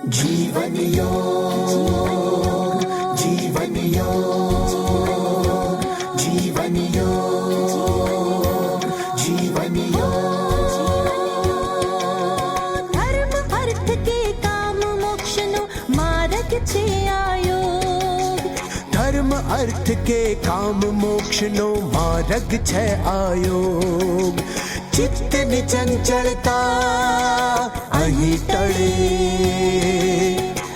जीवन योग, जीवन योग, जीवन योग, जीवन योग। धर्म अर्थ के काम मोक्ष नो मार्ग छे आयोग। धर्म अर्थ के काम मोक्ष नो मार्ग छे आयोग। चित्त ની ચંચળતા અહીં ટળે,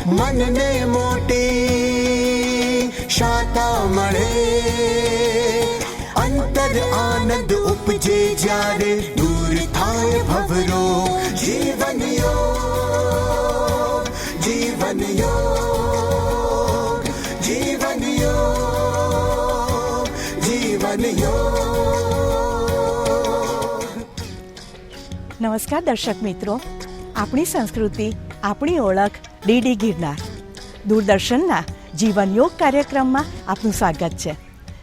મનને મોટી શાતા મળે, અંતર આનંદ ઉપજે જ્યારે દૂર થાય ભવરો। જીવન યોગ, જીવન યોગ, જીવન યોગ, જીવન યોગ। નમસ્કાર દર્શક મિત્રો, આપણી સંસ્કૃતિ આપણી ઓળખ ડીડી ગિરનાર દૂરદર્શનના જીવન યોગ કાર્યક્રમમાં આપનું સ્વાગત છે।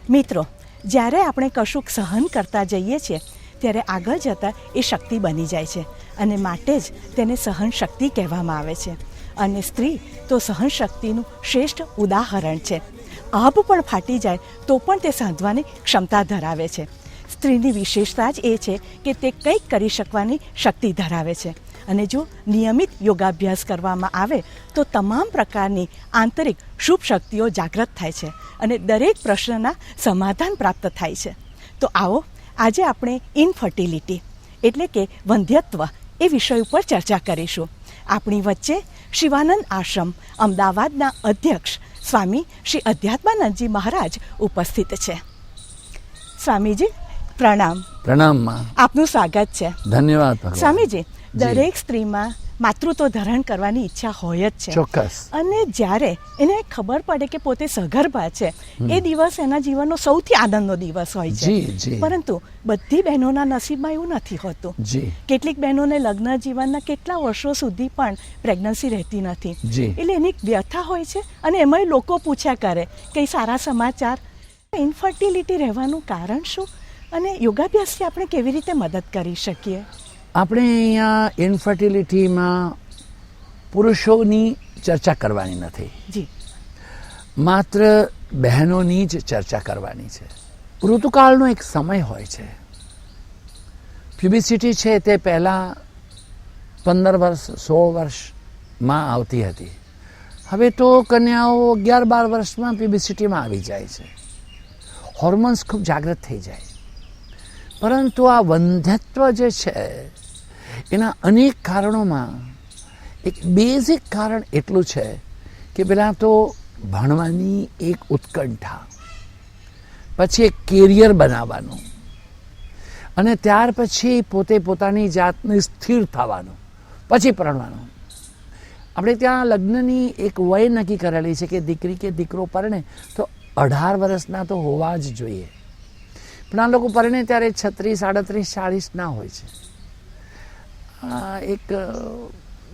મિત્રો, જ્યારે આપણે કશુંક સહન કરતા જઈએ છીએ ત્યારે આગળ જતાં એ શક્તિ બની જાય છે અને માટે જ તેને સહન શક્તિ કહેવામાં આવે છે। અને સ્ત્રી તો સહન શક્તિનું શ્રેષ્ઠ ઉદાહરણ છે। આભ પણ ફાટી જાય તો પણ તે સાંધવાની ક્ષમતા ધરાવે છે। સ્ત્રીની વિશેષતા જ એ છે કે તે કંઈક કરી શકવાની શક્તિ ધરાવે છે અને જો નિયમિત યોગાભ્યાસ કરવામાં આવે તો તમામ પ્રકારની આંતરિક શુભ શક્તિઓ જાગૃત થાય છે અને દરેક પ્રશ્નના સમાધાન પ્રાપ્ત થાય છે। તો આવો આજે આપણે ઇનફર્ટિલિટી એટલે કે વંધ્યત્વ એ વિષય ઉપર ચર્ચા કરીશું। આપણી વચ્ચે શિવાનંદ આશ્રમ અમદાવાદના અધ્યક્ષ સ્વામી શ્રી અધ્યાત્માનંદજી મહારાજ ઉપસ્થિત છે। સ્વામીજી પ્રણામ। પ્રણામમાં આપનું સ્વાગત છે। ધન્યવાદ ભગવાન। સ્વામીજી, દરેક સ્ત્રીમાં માતૃત્વ ધારણ કરવાની ઈચ્છા હોય જ છે, ચોક્કસ। અને જ્યારે એને ખબર પડે કે પોતે સગર્ભા છે એ દિવસ એના જીવનનો સૌથી આનંદનો દિવસ હોય છે। જી જી। પરંતુ બધી બહેનોના નસીબમાં એવું નથી હોતું। જી। કેટલીક બહેનોને લગ્ન જીવનના કેટલા વર્ષો સુધી પણ પ્રેગ્નન્સી રહેતી નથી, જી। એટલે એની વ્યથા હોય છે અને એમાંય લોકો પૂછ્યા કરે કે સારા સમાચાર। ઇન્ફર્ટિલિટી રહેવાનું કારણ શું અને યોગાભ્યાસથી આપણે કેવી રીતે મદદ કરી શકીએ? આપણે અહીંયા ઇન્ફર્ટિલિટીમાં પુરુષોની ચર્ચા કરવાની નથી, જી, માત્ર બહેનોની જ ચર્ચા કરવાની છે। ઋતુકાળનો એક સમય હોય છે। પ્યુબિસિટી છે તે પહેલાં 15 વર્ષ 16 વર્ષમાં આવતી હતી, હવે તો કન્યાઓ 11-12 વર્ષમાં પ્યુબિસિટીમાં આવી જાય છે। હોર્મોન્સ ખૂબ જાગૃત થઈ જાય, પરંતુ આ વંધ્યત્વ જે છે એના અનેક કારણોમાં એક બેઝિક કારણ એટલું છે કે પહેલાં તો ભણવાની એક ઉત્કંઠા, પછી એક કેરિયર બનાવવાનું, અને ત્યાર પછી પોતે પોતાની જાતને સ્થિર થવાનું, પછી પરણવાનું। આપણે ત્યાં લગ્નની એક વય નક્કી કરેલી છે કે દીકરી કે દીકરો પરણે તો 18 વર્ષના તો હોવા જ જોઈએ, પણ આ લોકો પરણે ત્યારે 36, 38, 40 ના હોય છે। આ એક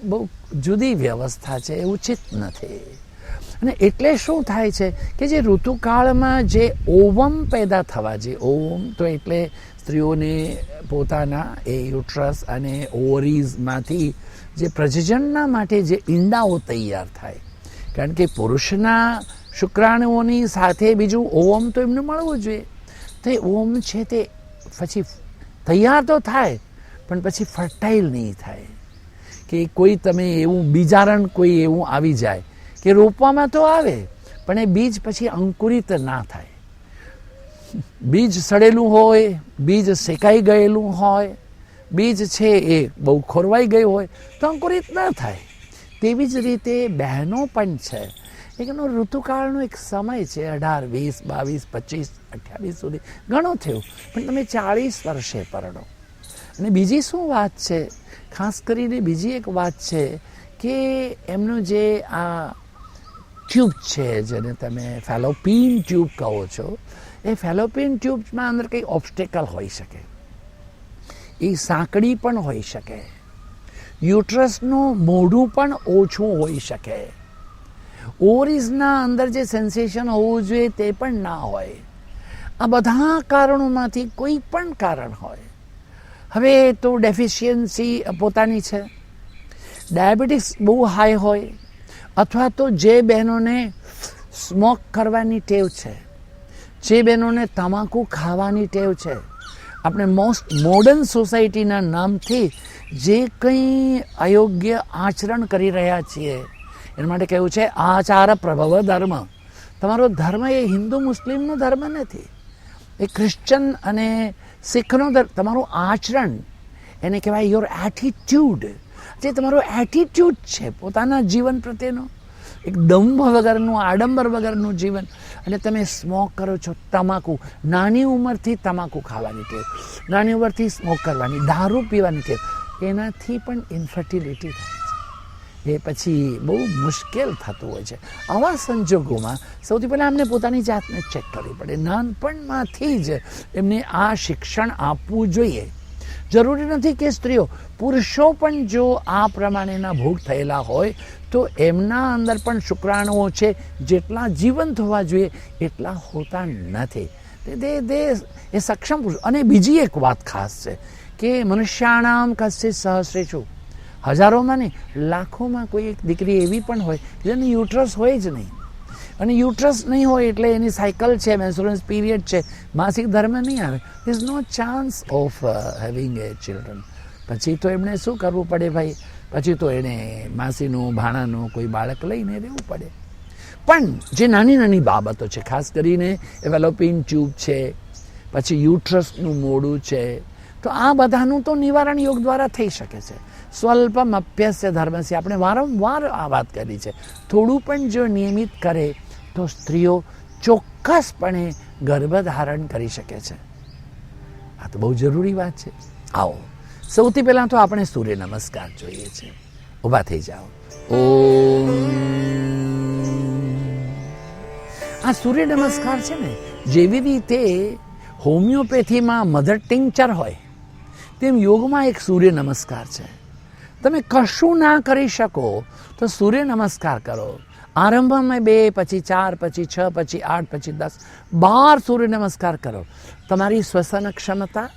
બહુ જુદી વ્યવસ્થા છે, એ ઉચિત નથી। અને એટલે શું થાય છે કે જે ઋતુકાળમાં જે ઓવમ પેદા થવા, જે ઓવમ તો એટલે સ્ત્રીઓને પોતાના એ યુટ્રસ અને ઓવરીઝમાંથી જે પ્રજનનના માટે જે ઈંડાઓ તૈયાર થાય, કારણ કે પુરુષના શુક્રાણુઓની સાથે બીજું ઓવમ તો એમને મળવું જોઈએ, તો એ ઓમ છે તે પછી તૈયાર તો થાય પણ પછી ફર્ટાઇલ નહીં થાય કે કોઈ તમે એવું બીજારણ કોઈ એવું આવી જાય કે રોપવામાં તો આવે પણ એ બીજ પછી અંકુરિત ના થાય। બીજ સડેલું હોય, બીજ શેકાઈ ગયેલું હોય, બીજ છે એ બહુ ખોરવાઈ ગયું હોય તો અંકુરિત ના થાય। તેવી જ રીતે બહેનો પણ છે, એનો ઋતુકાળનો એક સમય છે, 18, 20, 22, 25, 28 સુધી ઘણો થયો, પણ તમે 40 વર્ષે પરણો। અને બીજી શું વાત છે, ખાસ કરીને બીજી એક વાત છે કે એમનું જે આ ટ્યુબ છે જેને તમે ફેલોપિયન ટ્યુબ કહો છો, એ ફેલોપિયન ટ્યુબમાં અંદર કંઈ ઓબ્સ્ટેકલ હોઈ શકે, એ સાંકડી પણ હોઈ શકે, યુટ્રસનું મોઢું પણ ઓછું હોઈ શકે, ઓવરીઝના અંદર જે સેન્સેશન હોવું જોઈએ તે પણ ના હોય। આ બધા કારણોમાંથી કોઈ પણ કારણ હોય, હવે તો ડેફિશિયન્સી પોતાની છે, ડાયાબિટીસ બહુ હાઈ હોય અથવા તો જે બહેનોને સ્મોક કરવાની ટેવ છે, જે બહેનોને તમાકુ ખાવાની ટેવ છે, આપણે મોસ્ટ મોડર્ન સોસાયટીના નામથી જે કંઈ અયોગ્ય આચરણ કરી રહ્યા છીએ એના માટે કહેવું છે આચાર પ્રભવ ધર્મ. તમારો ધર્મ એ હિન્દુ મુસ્લિમનો ધર્મ નથી, એ ક્રિશ્ચન અને શીખનો ધર્મ. તમારું આચરણ એને કહેવાય યોર એટીટ્યૂડ. જે તમારો એટીટ્યૂડ છે પોતાના જીવન પ્રત્યેનો, એક દંભ વગરનું, આડંબર વગરનું જીવન. અને તમે સ્મોક કરો છો, તમાકુ, નાની ઉંમરથી તમાકુ ખાવાની ટેવ, નાની ઉંમરથી સ્મોક કરવાની, દારૂ પીવાની ટેવ, એનાથી પણ ઇન્ફર્ટિલિટી થાય છે. એ પછી બહુ મુશ્કેલ થતું હોય છે. આવા સંજોગોમાં સૌથી પહેલાં અમને પોતાની જાતને ચેક કરવી પડે. નાનપણમાંથી જ એમને આ શિક્ષણ આપવું જોઈએ. જરૂરી નથી કે સ્ત્રીઓ, પુરુષો પણ જો આ પ્રમાણેના ભોગ થયેલા હોય તો એમના અંદર પણ શુક્રાણુઓ છે, જેટલા જીવંત હોવા જોઈએ એટલા હોતા નથી. એ સક્ષમ પુરુષ. અને બીજી એક વાત ખાસ છે કે મનુષ્યાણામ કશ્ચિત સહસ્રેષુ, હજારોમાં નહીં લાખોમાં કોઈ એક દીકરી એવી પણ હોય જેને યુટ્રસ હોય જ નહીં. અને યુટ્રસ નહીં હોય એટલે એની સાયકલ છે, મેન્સ્ટ્રુઅલ પીરિયડ છે, માસિક ધર્મ નહીં આવે, there is no chance of having a children. પછી તો એમણે શું કરવું પડે ભાઈ? પછી તો એણે માસીનું, ભાણાનું કોઈ બાળક લઈને રહેવું પડે. પણ જે નાની નાની બાબતો છે, ખાસ કરીને એવેલોપિન ટ્યુબ છે, પછી યુટ્રસનું મોડું છે, તો આ બધાનું તો નિવારણ યોગ દ્વારા થઈ શકે છે. સ્વલ્પમ અપ્યસ્ય ધર્મસ્ય, આપણે વારંવાર આ વાત કરી છે. થોડું પણ જો નિયમિત કરે તો સ્ત્રીઓ ચોક્કસપણે ગર્ભધારણ કરી શકે છે. આ તો બહુ જરૂરી વાત છે. આવો સૌથી પહેલાં તો આપણે સૂર્ય નમસ્કાર જોઈએ છે. ઊભા થઈ જાઓ. ઓમ. આ સૂર્ય નમસ્કાર છે ને, જેવી રીતે હોમિયોપેથીમાં મધર ટિંકચર હોય તેમ યોગમાં એક સૂર્ય નમસ્કાર છે. તમે કશું ના કરી શકો તો સૂર્ય નમસ્કાર કરો. આરંભમાં 2, પછી 4, પછી 6, પછી 8, પછી 10, 12 સૂર્ય નમસ્કાર કરો. તમારી શ્વસન ક્ષમતા,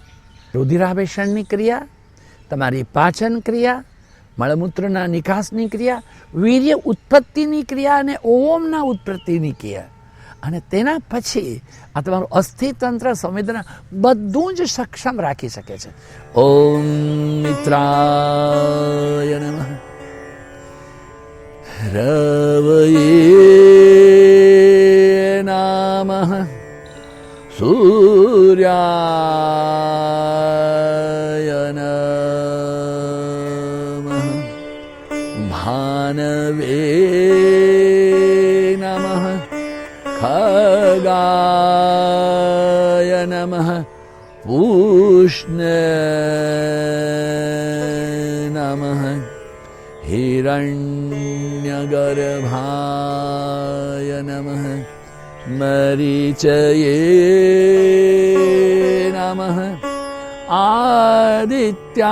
રુધિરાભિષણની ક્રિયા, તમારી પાચન ક્રિયા, મળમૂત્રના નિકાસની ક્રિયા, વીર્ય ઉત્પત્તિની ક્રિયા અને ઓમના ઉત્પત્તિની ક્રિયા, અને તેના પછી આ તમારું અસ્થિતંત્ર, સંવેદના બધું જ સક્ષમ રાખી શકે છે. ઓમ મિત્રાય નમઃ, રવયે નમઃ, સૂર્યાય નમઃ, ભાનવે નમઃ, ખગાય નમઃ, પૂષ્ણે નમઃ, હિરણ્યગર્ભાય નમઃ, મરીચયે નમઃ, આદિત્યાય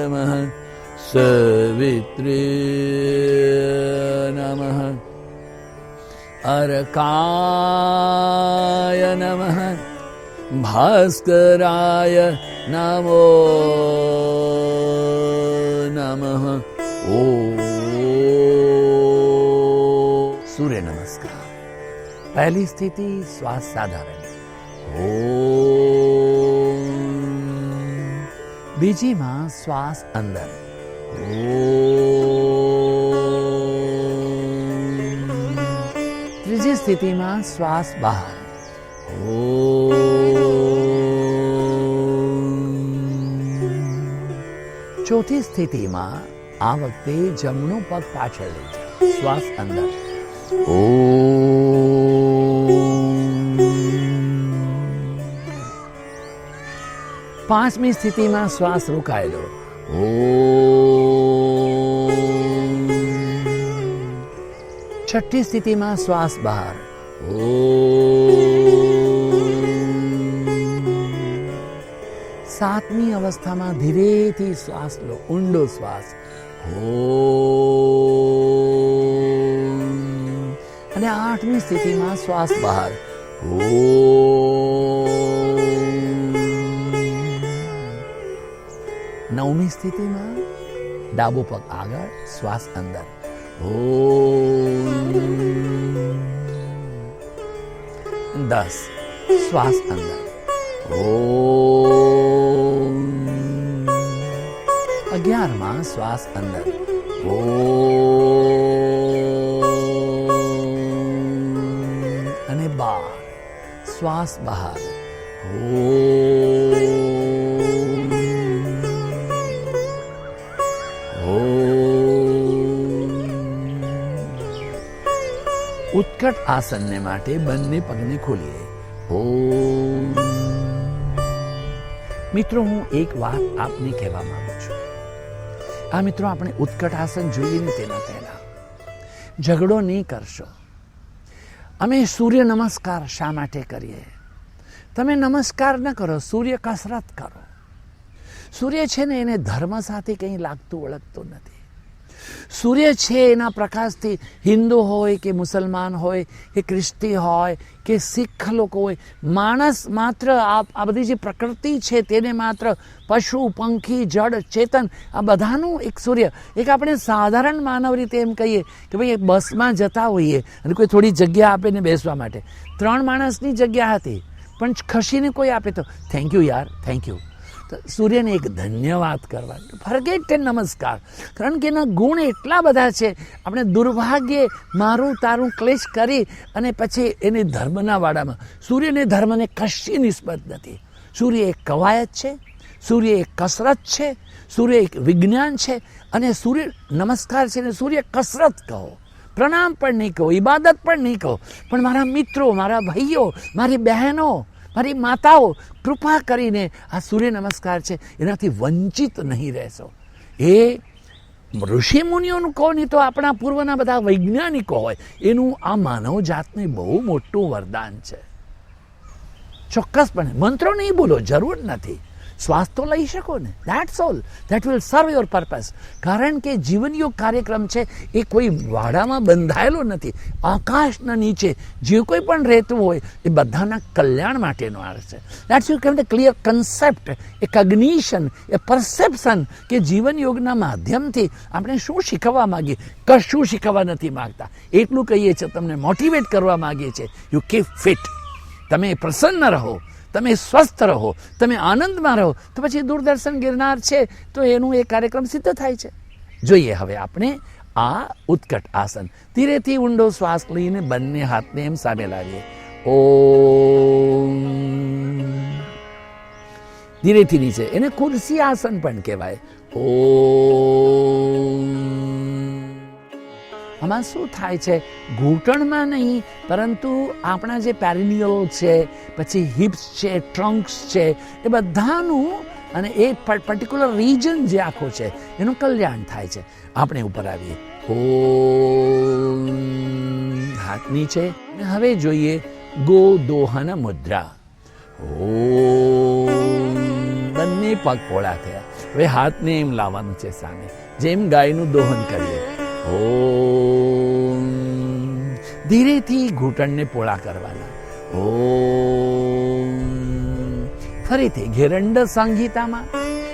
નમઃ, સવિત્રે નમઃ, અર્કાય નમઃ, ભાસ્કરાય નમો નમઃ. ઓ સૂર્ય નમસ્કાર. પહેલી સ્થિતિ શ્વાસ સાધારણ. ઓમ. બીજીમાં શ્વાસ અંદર. ઓમ. ત્રીજી સ્થિતિમાં શ્વાસ બહાર. ચોથી સ્થિતિમાં આ વખતે જમણું પગ પાછળ લઈ જાઓ, શ્વાસ અંદર. પાંચમી સ્થિતિમાં શ્વાસ રોકાયેલો. છઠ્ઠી સ્થિતિમાં શ્વાસ બહાર. સાતમી અવસ્થામાં ધીરેથી શ્વાસ લો, ઊંડો શ્વાસ. અને આઠમી સ્થિતિમાં શ્વાસ બહાર. નવમી સ્થિતિમાં ડાબો પગ આગળ, શ્વાસ અંદર. ઓ 10 શ્વાસ અંદર. ઓ 11માં શ્વાસ અંદર. ઓ અને 12 શ્વાસ બહાર. ઉત્કટ આસનને માટે બંને પગને ખોલીએ. મિત્રો, હું એક વાત આપને કહેવા માંગુ છું. આ મિત્રો, આપણે ઉત્કટ આસન જોઈએ ને તેના પહેલા ઝઘડો નહીં કરશો. અમે સૂર્ય નમસ્કાર શા માટે કરીએ? તમે નમસ્કાર ન કરો, સૂર્ય કસરત કરો. સૂર્ય છે ને, એને ધર્મ સાથે કંઈ લાગતું ઓળખતું નથી. સૂર્ય છે એના પ્રકાશથી હિન્દુ હોય કે મુસલમાન હોય કે ખ્રિસ્તી હોય કે શીખ લોકો હોય, માણસ માત્ર આ બધી જે પ્રકૃતિ છે તેને માત્ર પશુ, પંખી, જળ, ચેતન આ બધાનું એક સૂર્ય. એક આપણે સાધારણ માનવ રીતે એમ કહીએ કે ભાઈ બસમાં જતા હોઈએ અને કોઈ થોડી જગ્યા આપે ને બેસવા માટે. 3 માણસની જગ્યા હતી પણ ખસીને કોઈ આપે તો થેન્ક યુ યાર, થેન્ક યુ. તો સૂર્યને એક ધન્યવાદ કરવાનો, ફરગેટ તે નમસ્કાર. કારણ કે એના ગુણ એટલા બધા છે. આપણે દુર્ભાગ્યે મારું તારું ક્લેશ કરી અને પછી એને ધર્મના વાડામાં. સૂર્યને ધર્મને કશી નિસ્બત નથી. સૂર્ય એક કવાયત છે, સૂર્ય એક કસરત છે, સૂર્ય એક વિજ્ઞાન છે. અને સૂર્ય નમસ્કાર છે ને સૂર્ય કસરત કહો, પ્રણામ પણ નહીં કહો, ઇબાદત પણ નહીં કહો. પણ મારા મિત્રો, મારા ભાઈઓ, મારી બહેનો, મારી માતાઓ, કૃપા કરીને આ સૂર્ય નમસ્કાર છે એનાથી વંચિત નહીં રહેશો. એ ઋષિ મુનિઓનું કહો નહીં તો આપણા પૂર્વના બધા વૈજ્ઞાનિકો હોય, એનું આ માનવ જાતને બહુ મોટું વરદાન છે. ચોક્કસપણે મંત્રો નહીં બોલો, જરૂર નથી. શ્વાસ તો લઈ શકો ને, that's all. That will serve your purpose. કારણ કે જીવનયોગ કાર્યક્રમ છે એ કોઈ વાડામાં બંધાયેલો નથી. આકાશના નીચે જે કોઈ પણ રહેતું હોય એ બધાના કલ્યાણ માટેનો આ છે. દેટ્સ યુ કેમ ક્લિયર કન્સેપ્ટ, એ કગ્નિશન, એ પરસેપ્શન કે જીવનયોગના માધ્યમથી આપણે શું શીખવવા માગીએ. કશું શીખવવા નથી માગતા. એટલું કહીએ છીએ, તમને મોટિવેટ કરવા માગીએ છીએ. You keep fit. તમે પ્રસન્ન રહો, તમે સ્વસ્થ રહો, તમે આનંદમાં રહો, તો પછી દૂરદર્શન ગિરનાર છે તો એનું એ કાર્યક્રમ સિદ્ધ થાય છે. જોઈએ હવે આપણે આ ઉત્કટ આસન. ધીરેથી ઊંડો શ્વાસ લઈને બંને હાથને એમ સામે લાવીએ. ઓમ. ધીરેથી નીચે. એને ખુરશી આસન પણ કહેવાય. ઓમ. આમાં શું થાય છે? ઘૂંટણમાં નહીં, પરંતુ આપણા જે પેરિનિયલ છે, પછી હિપ્સ છે, ટ્રંક્સ છે, એ બધાનું અને એ પર્ટિક્યુલર રીજન જે આખો છે એનું કલ્યાણ થાય છે. આપણે ઉપર આવીએ. ઓમ. હાથ નીચે. હવે જોઈએ ગોદોહન મુદ્રા. ઓમ. બંને પગ પોળા થયા. હવે હાથને એમ લાવવાનું છે સામે, જેમ ગાયનું દોહન કરીએ. ઓમ. ધીરેથી ઘૂંટણને પોળા કરવાના. ઓમ. ફરીથી ઘેરંડ સંહિતામાં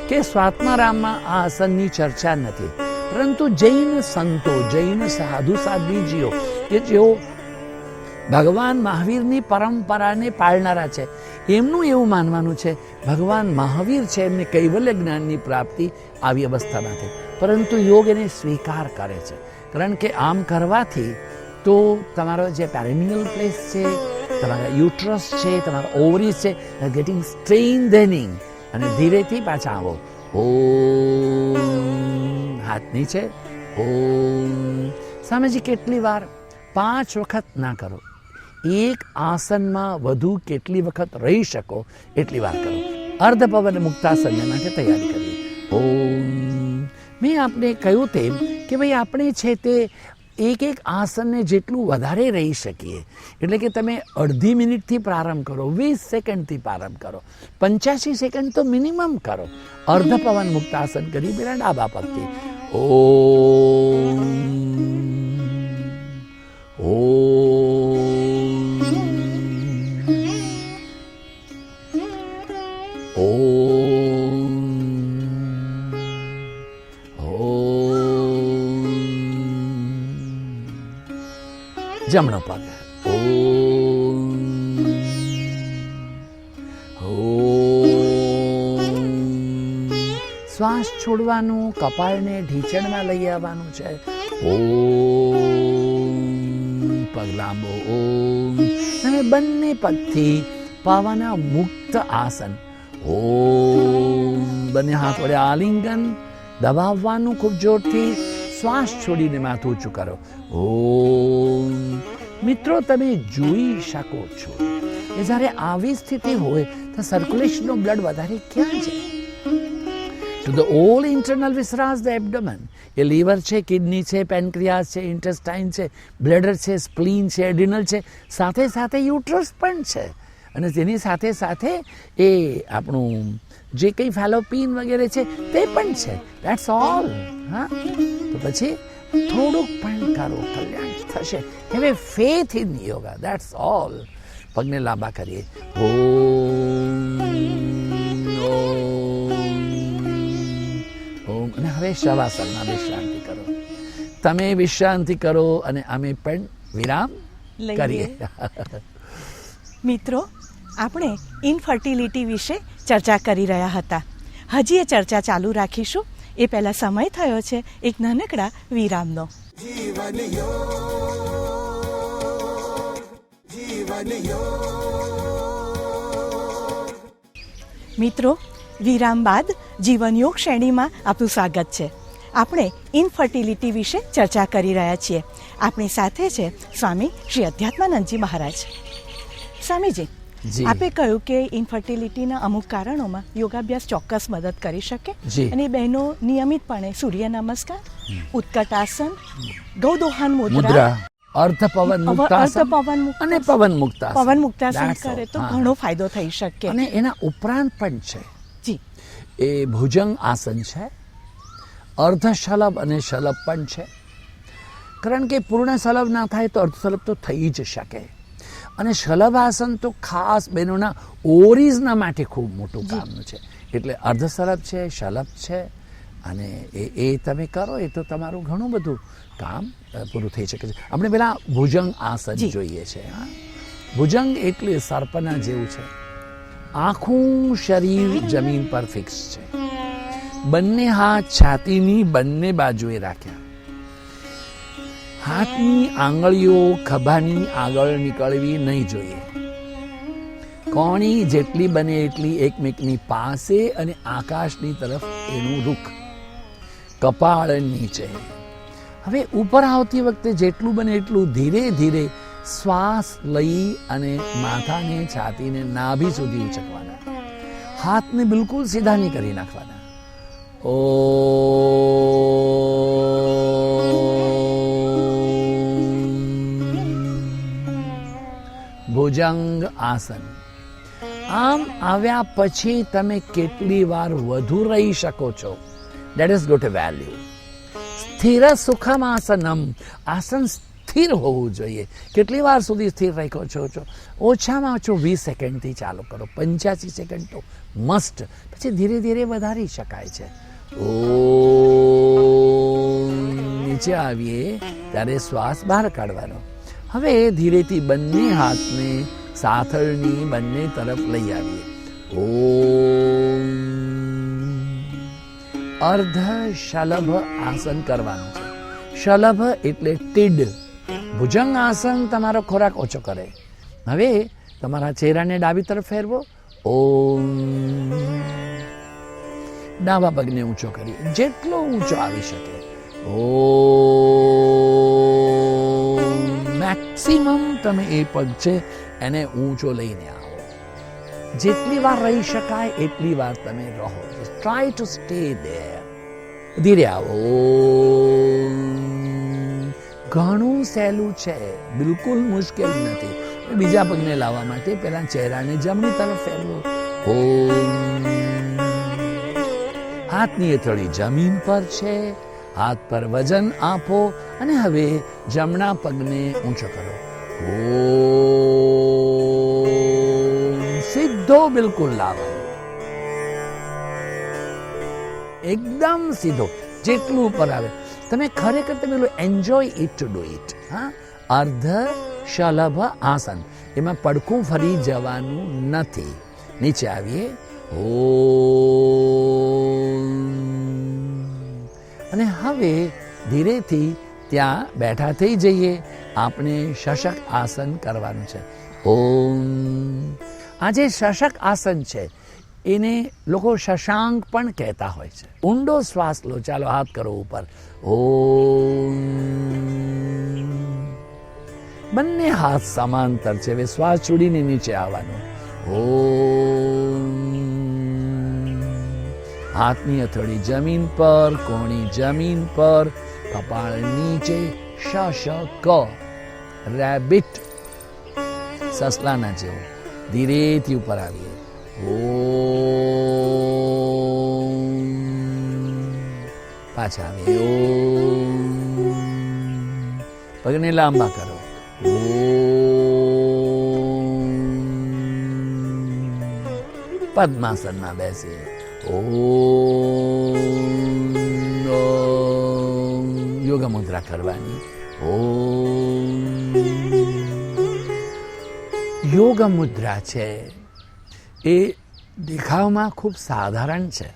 કે સ્વાત્મારામમાં આ આસનની ચર્ચા નથી, પરંતુ જૈન સંતો, જૈન સાધુ સાધ્વીજીઓ કે જેઓ ભગવાન મહાવીરની પરંપરાને પાળનારા છે, એમનું એવું માનવાનું છે ભગવાન મહાવીર છે એમને કૈવલ્ય જ્ઞાનની પ્રાપ્તિ આવી અવસ્થામાં થઈ, પરંતુ યોગ એને સ્વીકાર કરે છે. કારણ કે આમ કરવાથી તો તમારો જે પેરિનિયલ પ્લેસ છે, તમારા યુટ્રસ છે, તમારા ઓવરીઝ છે, ગેટિંગ સ્ટ્રેન્થનિંગ. અને ધીરેથી પાછા આવો. ઓમ. હાથ નીચે. ઓમ. સ્વામીજી કેટલી વાર? 5 વખત ના કરો. એક આસનમાં વધુ કેટલી વખત રહી શકો એટલી વાર કરો. અર્ધ પવન મુક્તાસન માટે તૈયારી કરીએ. ઓમ. મેં આપને કહ્યું તેમ કે ભાઈ આપણે છે તે એક આસનને જેટલું વધારે રહી શકીએ, એટલે કે તમે અડધી મિનિટથી પ્રારંભ કરો, 20 સેકન્ડથી પ્રારંભ કરો, 85 સેકન્ડ તો મિનિમમ કરો. અર્ધ પવન મુક્તાસન કરી પેલા ડાબા પગથી. ઓમ. ઓમ. ઓમ. ઓમ. જમણો પગ. શ્વાસ છોડવાનું, કપાળને ઢીચણમાં લઈ આવવાનું છે. પગ લાંબો. અને બંને પગથી પાવાના મુક્ત આસન. બંને હાથ વડે આલિંગન દબાવવાનું ખૂબ જોરથી. શ્વાસ છોડીને માથું ઊંચું કરો. મિત્રો, તમે જોઈ શકો છો કે જ્યારે આવી સ્થિતિ હોય તો સર્ક્યુલેશનનો બ્લડ વધારે ક્યાં છે? To the all internal viscera, the abdomen. એ લીવર છે, કિડની છે, પેનક્રિયાસ છે, ઇન્ટેસ્ટાઇન છે, બ્લેડર છે, સ્પ્લીન છે, એડિનલ છે, સાથે સાથે યુટ્રસ પણ છે. અને તેની સાથે સાથે એ આપણું જે કંઈ ફેલોપિન વગેરે છે તે પણ છે. That's all. હા, તો પછી થોડુંક પણ કરો, કલ્યાણ થશે. Have a faith in yoga. That's all. પગને લાંબા કરીએ. ઓમ. અને હવે શવાસનમાં વિશ્રાંતિ કરો. તમે વિશ્રાંતિ કરો અને અમે પણ વિરામ કરીએ. મિત્રો, આપણે ઇનફર્ટિલિટી વિશે ચર્ચા કરી રહ્યા હતા. હજી એ ચર્ચા ચાલુ રાખીશું. એ પહેલા સમય થયો છે એક નાનકડા વિરામનો. જીવન યોગ, જીવન યોગ. મિત્રો, વિરામ બાદ જીવનયોગ શ્રેણીમાં આપનું સ્વાગત છે. આપણે ઇનફર્ટિલિટી વિશે ચર્ચા કરી રહ્યા છીએ. આપણી સાથે છે સ્વામી શ્રી અધ્યાત્માનંદજી મહારાજ. સ્વામીજી, આપે કહ્યું કે ઇનફર્ટિલિટીના અમુક કારણોમાં યોગાભ્યાસ ચોક્કસ મદદ કરી શકે. અને બહેનો નિયમિતપણે સૂર્ય નમસ્કાર, ઉત્કટાસન, ગૌદોહન મુદ્રા, અર્ધ પવન મુક્તાસન કરે તો ઘણો ફાયદો થઈ શકે. અને એના ઉપરાંત પણ છે એ ભુજંગ આસન છે, અર્ધ શલભ અને શલભ પણ છે. કારણ કે પૂર્ણ શલભ ના થાય તો અર્ધ શલભ તો થઈ જ શકે. અને શલભ આસન તો ખાસ બહેનોના ઓરિઝના માટે ખૂબ મોટું કામનું છે. એટલે અર્ધ શલભ છે, શલભ છે, અને એ તમે કરો એ તો તમારું ઘણું બધું કામ પૂરું થઈ શકે છે. આપણે પેલા ભુજંગ આસન જોઈએ છે. હા, ભુજંગ એટલે સર્પના જેવું છે. આખું શરીર જમીન પર ફિક્સ છે. બંને હાથ છાતીની બંને બાજુએ રાખ્યા. હાથની આંગળીઓ ખભાની આગળ નીકળવી નહીં જોઈએ. કોણી જેટલી બને એટલી એકમેકની પાસે અને આકાશની તરફ એનું રૂખ. કપાળ નીચે. હવે ઉપર આવતી વખતે જેટલું બને એટલું ધીરે ધીરે શ્વાસ લઈ અને માથાને છાતીને નાભી સુધી ઉચકવાના. હાથને બિલકુલ સીધા નહીં કરી નાખવાના. ભુજંગ આસન. આમ આવ્યા પછી તમે કેટલી વાર વધુ રહી શકો છો, that is got a value. સ્થિર સુખમ આસનમ. આસન સ્થિર હોવું જોઈએ. કેટલી વાર સુધી સ્થિર રહી છો? ઓછામાં ઓછું 20 સેકન્ડથી ચાલુ કરો. 85 સેકન્ડ તો મસ્ટ. પછી ધીરે ધીરે વધારી શકાય છે. નીચે આવીએ ત્યારે શ્વાસ બહાર કાઢવાનો. હવે ધીરેથી બંને હાથને સાથળની બંને તરફ લઈ આવીએ. અર્ધ શલભ આસન કરવાનું છે. શલભ એટલે તીડ. ભુજંગ આસન તમારો ખોરાક ઓછો કરે. હવે તમારા ચહેરાને ડાબી તરફ ફેરવો. ઓમ. ડાબા પગને ઊંચો કરીએ, જેટલો ઊંચો આવી શકે. મેક્સિમમ તમે એ પગ છે એને ઊંચો લઈને આવો. જેટલી વાર રહી શકાય એટલી વાર તમે રહો. Try to stay there. ધીરે આવો. ઘણું સહેલું છે, બિલકુલ મુશ્કેલ નથી. બીજા પગને લાવવા માટે પહેલા ચહેરાને જમણી તરફ ફેરવો. હાથની હથેળી જમીન પર છે. હાથ પર વજન આપો અને હવે જમણા પગને ઊંચો કરો. સીધો બિલકુલ લાવો. એકદમ સીધો, જેટલું ઉપર આવે. તમે ખરેખર તમે enjoy it to do it. હા, અર્ધ શલભ આસન, એમાં પડખું ફરી જવાનું નથી. નીચે આવીએ. ઓમ. અને હવે ધીરેથી ત્યાં બેઠા થઈ જઈએ. આપણે શશક આસન કરવાનું છે. ઓમ. આ જે શશક આસન છે એને લોકો શશાંક પણ કહેતા હોય છે. ઊંડો શ્વાસ લો. ચાલો હાથ કરો ઉપર. ઓમ. બંને હાથ સમાંતર છે. હવે શ્વાસ છોડીને નીચે આવવાનું. ઓમ. હાથની હથોડી જમીન પર, કોણી જમીન પર, કપાળ નીચે. શશક, રેબિટ, સસલાના જેવો. ધીરેથી ઉપર આવીએ. ઓમ. પાછા આવીએ. ઓમ. પગને લાંબા કરો. ઓમ. પદ્માસનમાં બેસીએ. ઓમ. યોગ મુદ્રા કરવાની. ઓમ. યોગ મુદ્રા છે એ દેખાવમાં ખૂબ સાધારણ છે,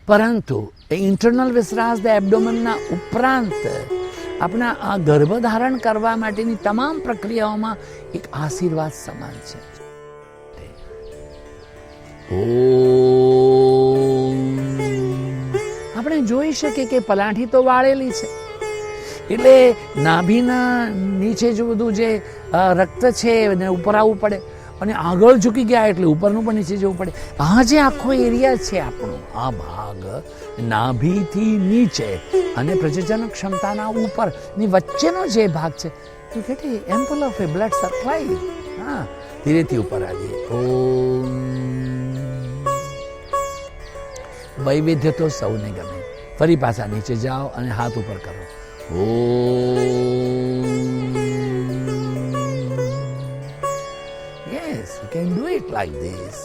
પરંતુ એ ઇન્ટરનલ વિશ્રાસ એબ્ડોમનના ઉપરાંત આપણા આ ગર્ભધારણ કરવા માટેની તમામ પ્રક્રિયાઓમાં એક આશીર્વાદ સમાન છે. ઓમ. આપણે જોઈ શકીએ કે પલાઠી તો વાળેલી છે, એટલે નાભીના નીચે જો બધું જે રક્ત છે એને ઉપર આવવું પડે, અને આગળ ઝૂકી ગયા એટલે ઉપરનું પણ નીચે જવું પડે. આ જે આખો એરિયા છે આપણો, આ ભાગ નાભીથી નીચે અને પ્રજનન ક્ષમતાના ઉપર ની વચ્ચેનો જે ભાગ છે એ કેટલી ample of A blood supply. હા, ધીરેથી ઉપર આવીએ. ઓમ. વૈવિધ્ય તો સૌને ગમે. ફરી પાછા નીચે જાઓ અને હાથ ઉપર કરો. Yes, you can do it like this.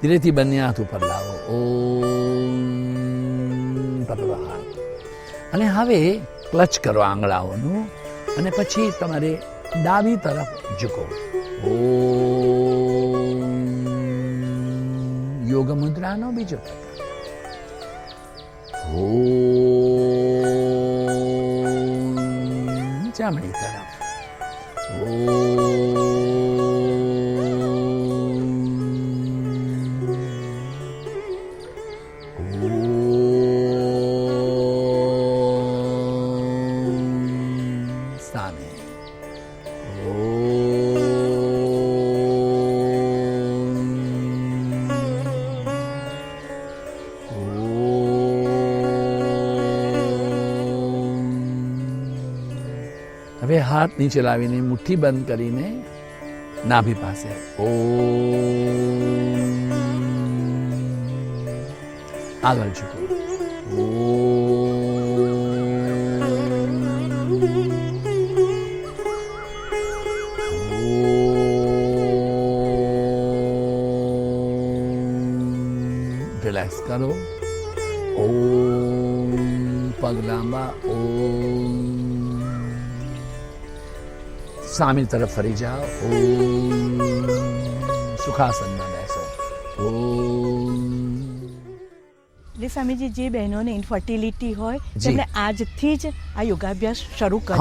ધીરેથી બંને હાથ ઉપર લાવો. હાથ. અને હવે ક્લચ કરો આંગળાઓનું, અને પછી તમારે ડાબી તરફ ઝૂકો. યોગ મુદ્રાનો બીજો પ્રકાર. જમણી તરફ. સામે. હવે હાથ નીચે લાવીને મુઠ્ઠી બંધ કરીને નાભી પાસે. ઓમ. આગળ ઝૂકો. રિલેક્સ કરો. ઓમ. પગ લાંબા. ઓમ. સામે તરફ ફરી જાઓ. ઓમ. સુખાસનમાં બેસો. ઓમ. એટલે સ્વામીજી, જે બહેનોને ઇન્ફર્ટિલિટી હોય તેમણે આજથી જ આ યોગાભ્યાસ શરૂ કરી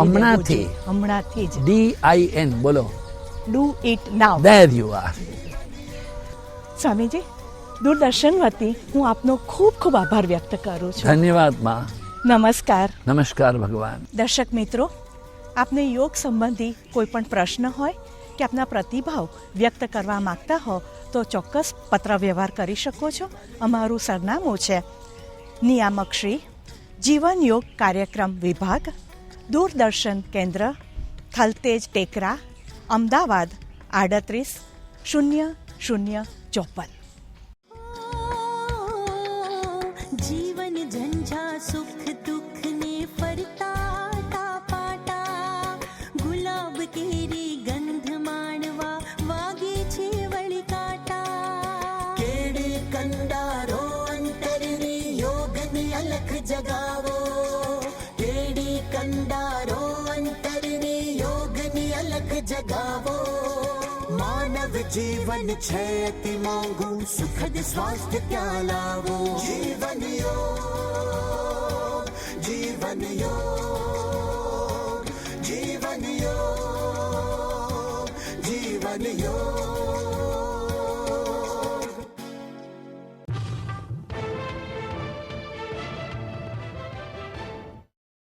હમણાંથી જ. DIN બોલો. Do it now. There you are. Swamiji, Doordarshan વતી હું આપનો ખૂબ ખૂબ આભાર વ્યક્ત કરું છું. ધન્યવાદ માં. નમસ્કાર. નમસ્કાર ભગવાન. દર્શક મિત્રો, આપને યોગ સંબંધી કોઈ પણ પ્રશ્ન હોય કે આપના પ્રતિભાવ વ્યક્ત કરવા માંગતા હો તો ચોક્કસ પત્ર વ્યવહાર કરી શકો છો. અમારું સરનામું છે નિયામક શ્રી જીવન યોગ કાર્યક્રમ વિભાગ, દૂરદર્શન કેન્દ્ર, થલતેજ ટેકરા, અમદાવાદ 380054. જીવન ઝંઝા સુખ દુઃખ ને ફરતા પાટા, ગુલાબ કેરી ગંધ માણવા વાગે છે વળી કાંટા. કેડે કંડારો અંતરની યોગની અલગ જગાવો માનવ જીવન છે અતિ મોંઘું સુખદ સ્વાસ્થ્ય ક્યાં લાવો જીવન યોગ જીવન યોગ જીવન યોગ જીવન યોગ